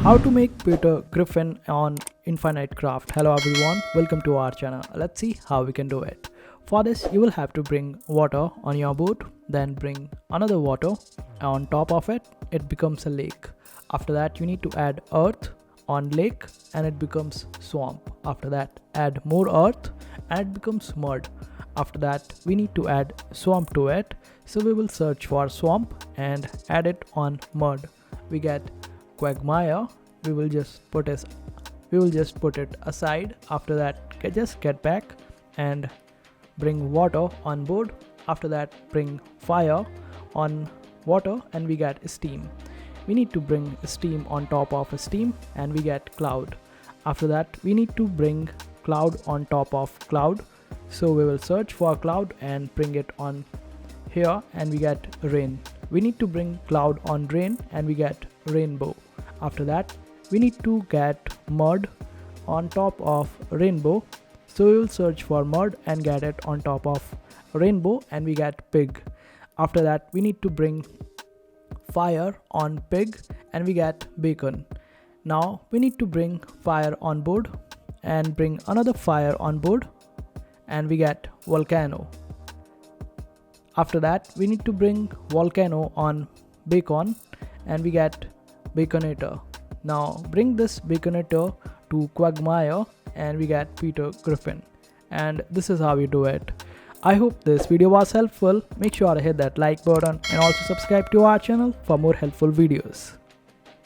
How to make Peter Griffin on Infinite Craft. Hello everyone, welcome to our channel. Let's see how we can do it. For this you will have to bring water on your boat, then bring another water on top of it. It becomes a lake. After that you need to add earth on lake and it becomes swamp. After that add more earth and it becomes mud. After that we need to add swamp to it, so we will search for swamp and add it on mud. We get quagmire. We will just put it aside. After that just get back and bring water on board. After that bring fire on water and we get steam. We need to bring steam on top of a steam and we get cloud. After that we need to bring cloud on top of cloud, so we will search for cloud and bring it on here and we get rain. We need to bring cloud on rain and we get rainbow. After that we need to get mud on top of rainbow, so we will search for mud and get it on top of rainbow and we get pig. After that we need to bring fire on pig and we get bacon. Now we need to bring fire on board and bring another fire on board and we get volcano. After that we need to bring volcano on bacon and we get baconator. Now bring this baconator to quagmire and we get Peter Griffin. And this is how you do it. I hope this video was helpful. Make sure to hit that like button and also subscribe to our channel for more helpful videos.